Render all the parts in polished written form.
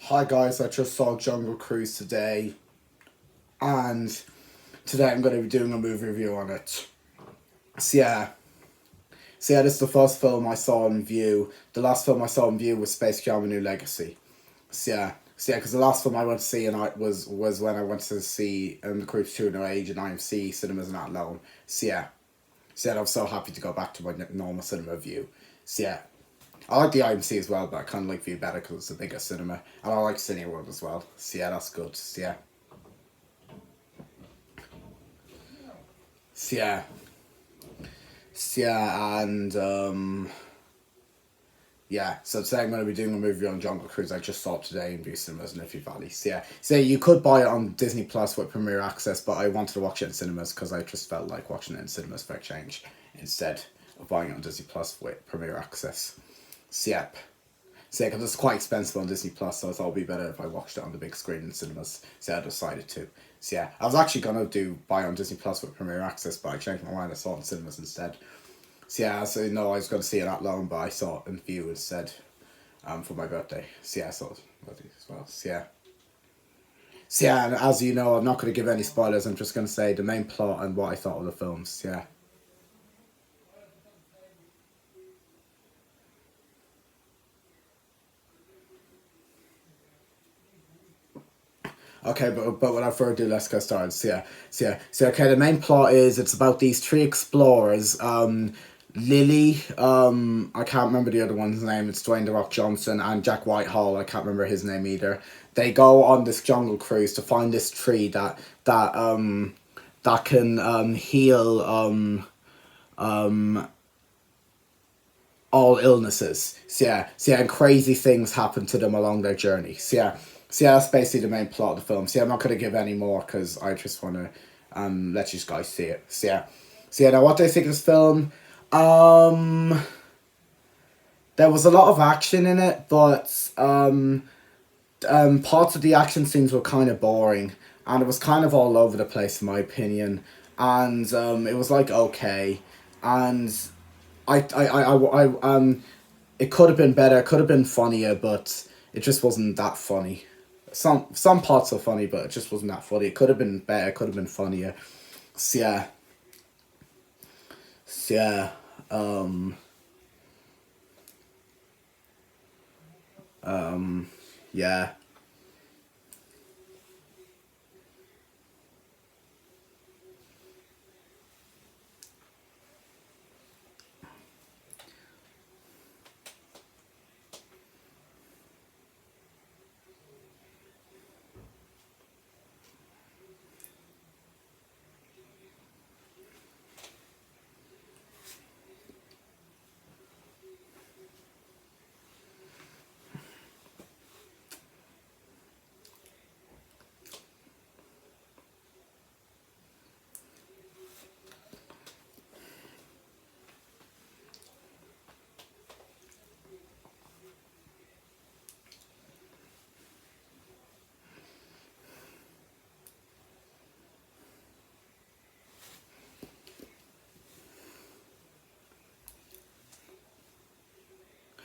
Hi guys, I just saw Jungle Cruise today, and today I'm going to be doing a movie review on it. So yeah, this is the first film I saw in View. The last film I saw in View was Space Jam: A New Legacy. Because the last film I went to see and I was when I went to see The Cruise 2 No Age in IMC cinemas and that alone. I'm so happy to go back to my normal cinema view. So yeah, I like the IMC as well, but I kind of like View better because it's a bigger cinema. And I like Cineworld as well. So yeah, that's good. So yeah. And so today I'm going to be doing a movie on Jungle Cruise. I just saw it today in View Cinemas in Iffy Valley. So you could buy it on Disney Plus with Premiere Access, but I wanted to watch it in cinemas because I just felt like watching it in cinemas for a change instead of buying it on Disney Plus with Premiere Access. Because it's quite expensive on Disney Plus, so I thought it'd be better if I watched it on the big screen in cinemas. So I decided to. I was actually gonna buy on Disney Plus with Premiere Access, but I changed my mind. I saw it in cinemas instead. No, I was gonna see it at Lone, but I saw it in View instead, for my birthday. I saw it as well. And as you know, I'm not gonna give any spoilers. I'm just gonna say the main plot and what I thought of the films. Okay, but without further ado, let's get started. Okay, the main plot is it's about these three explorers. Lily, I can't remember the other one's name. It's Dwayne the Rock Johnson, and Jack Whitehall. I can't remember his name either. They go on this jungle cruise to find this tree that can heal all illnesses. And crazy things happen to them along their journey. That's basically the main plot of the film. I'm not gonna give any more because I just wanna let you guys see it. Now what do I think of this film? There was a lot of action in it, but parts of the action scenes were kind of boring, and it was kind of all over the place in my opinion. And it was like okay, and it could have been better, it could have been funnier, but it just wasn't that funny. Some parts are funny, but it just wasn't that funny. It could have been better, it could have been funnier. So yeah. So yeah. Yeah.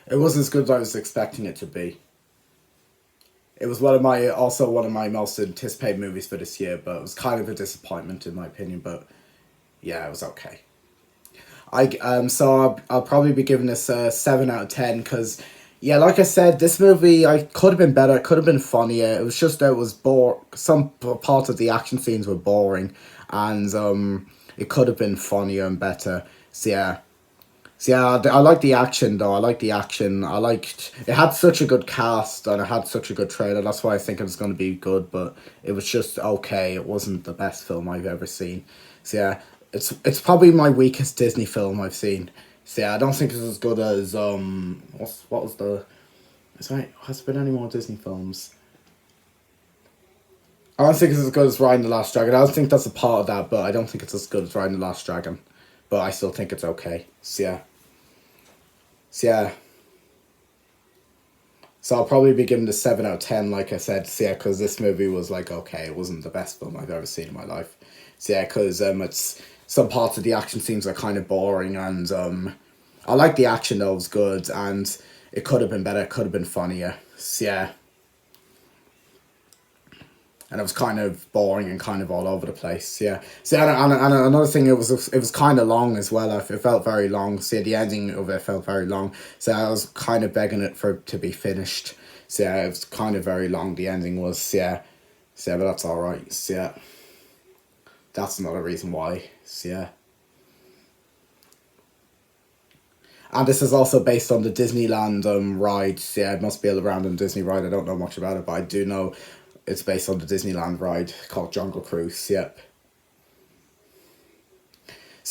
It wasn't as good as I was expecting it to be. It was one of my most anticipated movies for this year, but it was kind of a disappointment in my opinion. But yeah, it was okay. I'll probably be giving this a 7 out of 10 because yeah, like I said, this movie I could have been better. It could have been funnier. It was just that it was some parts of the action scenes were boring, and it could have been funnier and better. I like the action though. I like the action. I liked it had such a good cast and it had such a good trailer. That's why I think it was going to be good, but it was just okay. It wasn't the best film I've ever seen. It's probably my weakest Disney film I've seen. I don't think it's as good as what was the sorry, has there been any more Disney films? I don't think it's as good as Ride the Last Dragon. I don't think that's a part of that, but I don't think it's as good as Ride the Last Dragon. But I still think it's okay. Yeah. So I'll probably be giving it a 7 out of 10, like I said. Because this movie was like okay, it wasn't the best film I've ever seen in my life. Because it's some parts of the action scenes are kind of boring, and I like the action though, it was good, and it could have been better, it could have been funnier. and it was kind of boring and kind of all over the place. Yeah. So and another thing, it was kind of long as well. It felt very long. See, the ending of it felt very long. So I was kind of begging it for to be finished. So yeah, it was kind of very long. The ending was, yeah. So yeah, but that's all right. So yeah, that's another reason why. So yeah. And this is also based on the Disneyland ride. Yeah, it must be a random Disney ride. I don't know much about it, but I do know it's based on the Disneyland ride called Jungle Cruise. Yep. This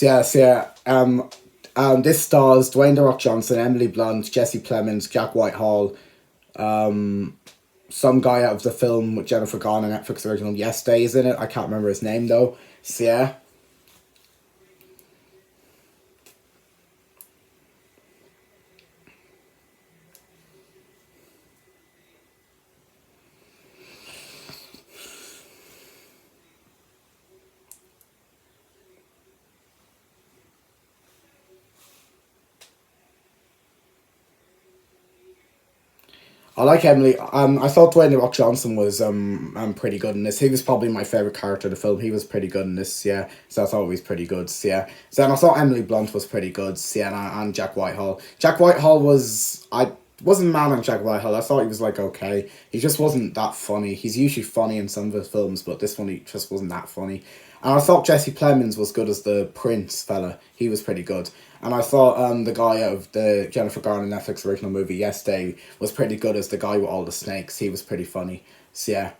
stars Dwayne The Rock Johnson, Emily Blunt, Jesse Plemons, Jack Whitehall, some guy out of the film with Jennifer Garner, Netflix original Yes Day is in it. I can't remember his name though. So yeah. I like Emily. I thought Dwayne The Rock Johnson was pretty good in this. He was probably my favorite character in the film. He was pretty good in this. Yeah, so I thought he was pretty good. So, yeah. So and I thought Emily Blunt was pretty good. So, yeah, and Jack Whitehall. Jack Whitehall was I wasn't mad on Jack Whitehall. I thought he was like okay. He just wasn't that funny. He's usually funny in some of his films, but this one he just wasn't that funny. And I thought Jesse Plemons was good as the Prince fella. He was pretty good. And I thought the guy out of the Jennifer Garner Netflix original movie Yesterday was pretty good as the guy with all the snakes. He was pretty funny. So yeah.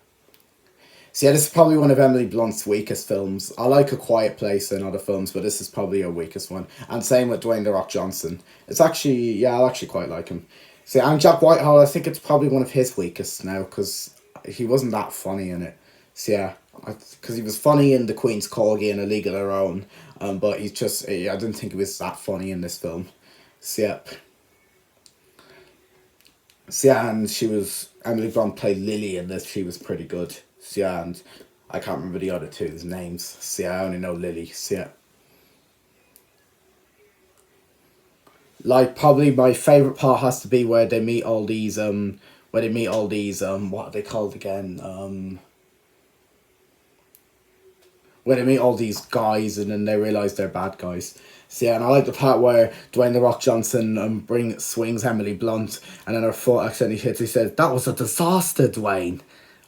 So yeah, this is probably one of Emily Blunt's weakest films. I like A Quiet Place and other films, but this is probably her weakest one. And same with Dwayne The Rock Johnson. It's actually, yeah, I actually quite like him. So and Jack Whitehall, I think it's probably one of his weakest now, because he wasn't that funny in it. So yeah, because he was funny in The Queen's Corgi and A League of Their Own, but he's just, I didn't think he was that funny in this film. So yep. So yeah, and Emily Blunt played Lily in this, she was pretty good. So yeah, and I can't remember the other two's names. So yeah, I only know Lily. So yeah. Like probably my favorite part has to be where they meet all these what are they called again? Where they meet all these guys and then they realize they're bad guys. So yeah, and I like the part where Dwayne The Rock Johnson swings Emily Blunt, and then her foot accidentally hits. He said, "That was a disaster, Dwayne."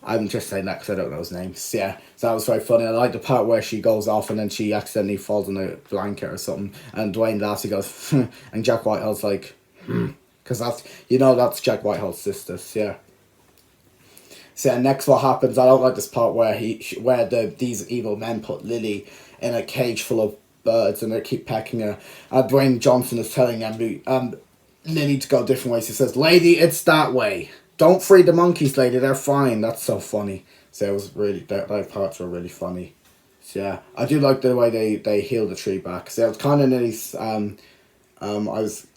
I'm just saying that because I don't know his name. So yeah, so that was very funny. I like the part where she goes off and then she accidentally falls in a blanket or something, and Dwayne laughs. He goes, and Jack Whitehall's like, because that's Jack Whitehall's sister. So yeah. So next, what happens? I don't like this part where these evil men put Lily in a cage full of birds and they keep pecking her. Dwayne Johnson is telling Lily to go different ways. He says, "Lady, it's that way. Don't free the monkeys, lady. They're fine." That's so funny. So it was really that parts were really funny. So yeah, I do like the way they heal the tree back. So I was kind of nearly I was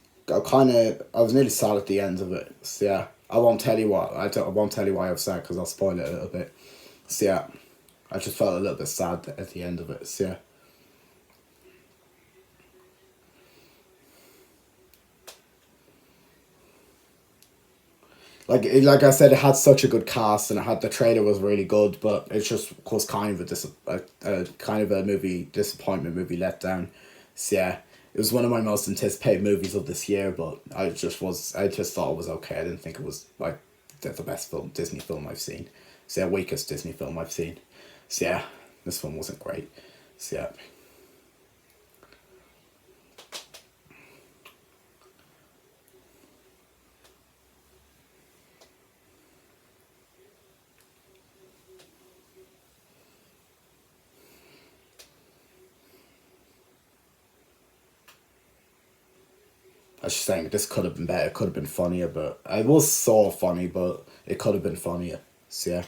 nearly sad at the end of it. So yeah, I won't tell you what I won't tell you why I was sad because I'll spoil it a little bit. So yeah, I just felt a little bit sad at the end of it. So yeah. Like I said, it had such a good cast and the trailer was really good, but it just was kind of a kind of a movie disappointment, movie letdown. So yeah, it was one of my most anticipated movies of this year, but I just thought it was okay. I didn't think it was like the best Disney film I've seen. So yeah, weakest Disney film I've seen. So yeah, this one wasn't great. So yeah. I was just saying this could have been better. It could have been funnier, but it was so funny, but it could have been funnier. So yeah,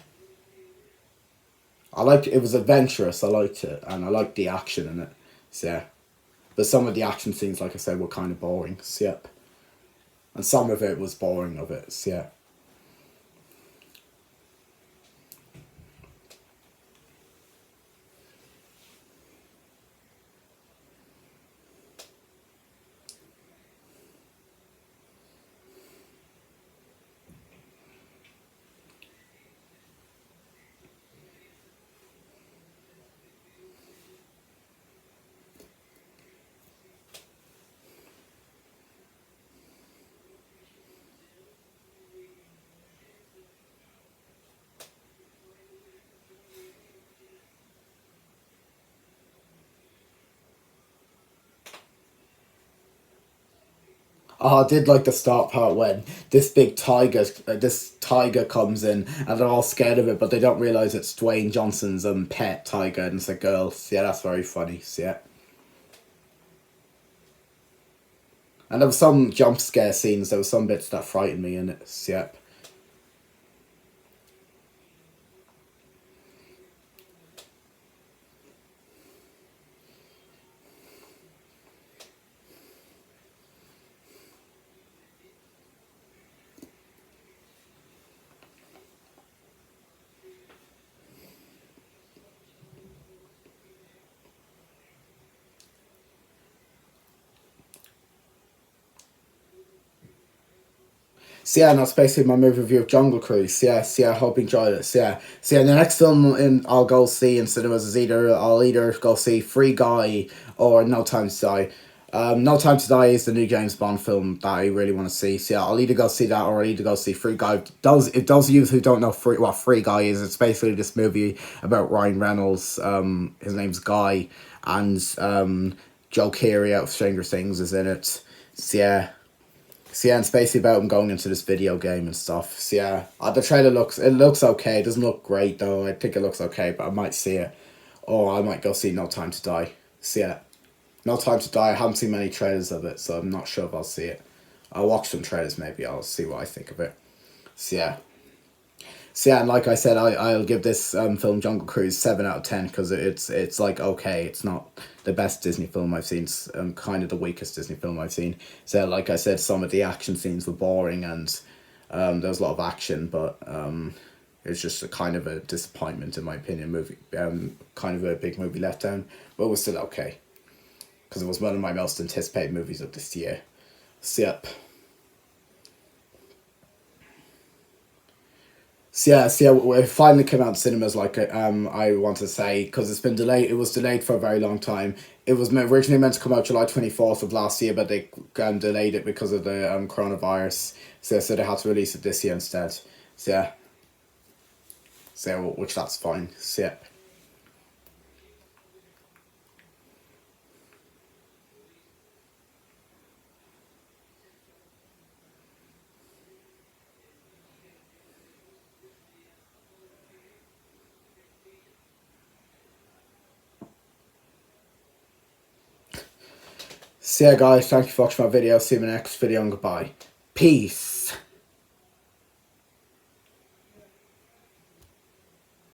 I liked it. Was adventurous. I liked it, and I liked the action in it. So yeah, but some of the action scenes, like I said, were kind of boring. So yeah, and some of it was boring of it. So yeah. Oh, I did like the start part when this tiger comes in, and they're all scared of it, but they don't realize it's Dwayne Johnson's pet tiger, and it's a girl. So, yeah, that's very funny. So, yeah, and there was some jump scare scenes. There was some bits that frightened me in it. So, yeah. So yeah, and that's basically my movie review of Jungle Cruise. So yeah, so yeah, I hope you enjoyed it. So yeah, the next film I'll go see in cinemas is I'll either go see Free Guy or No Time to Die. No Time to Die is the new James Bond film that I really want to see. So yeah, I'll either go see that or I'll either go see Free Guy. Those of you who don't know what Free Guy is, it's basically this movie about Ryan Reynolds. His name's Guy, and Joe Keery out of Stranger Things is in it. So yeah. So yeah, it's basically about him going into this video game and stuff. So yeah, the trailer looks okay. It doesn't look great though. I think it looks okay, but I might see it, or I might go see No Time to Die. So yeah, No Time to Die. I haven't seen many trailers of it, so I'm not sure if I'll see it. I'll watch some trailers maybe. I'll see what I think of it. So yeah. So yeah, and like I said, I'll give this film Jungle Cruise 7 out of 10 because it's like okay, it's not the best Disney film I've seen. It's kind of the weakest Disney film I've seen. So like I said, some of the action scenes were boring and there was a lot of action, but it's just a kind of a disappointment in my opinion. Movie, kind of a big movie letdown, but it was still okay because it was one of my most anticipated movies of this year. So yep. It finally came out in cinemas. Like I want to say because it's been delayed. It was delayed for a very long time. It was originally meant to come out July 24th of last year, but they delayed it because of the coronavirus. So they had to release it this year instead. So yeah, which that's fine. So yeah. So yeah, guys, thank you for watching my video. See you in the next video and goodbye. Peace.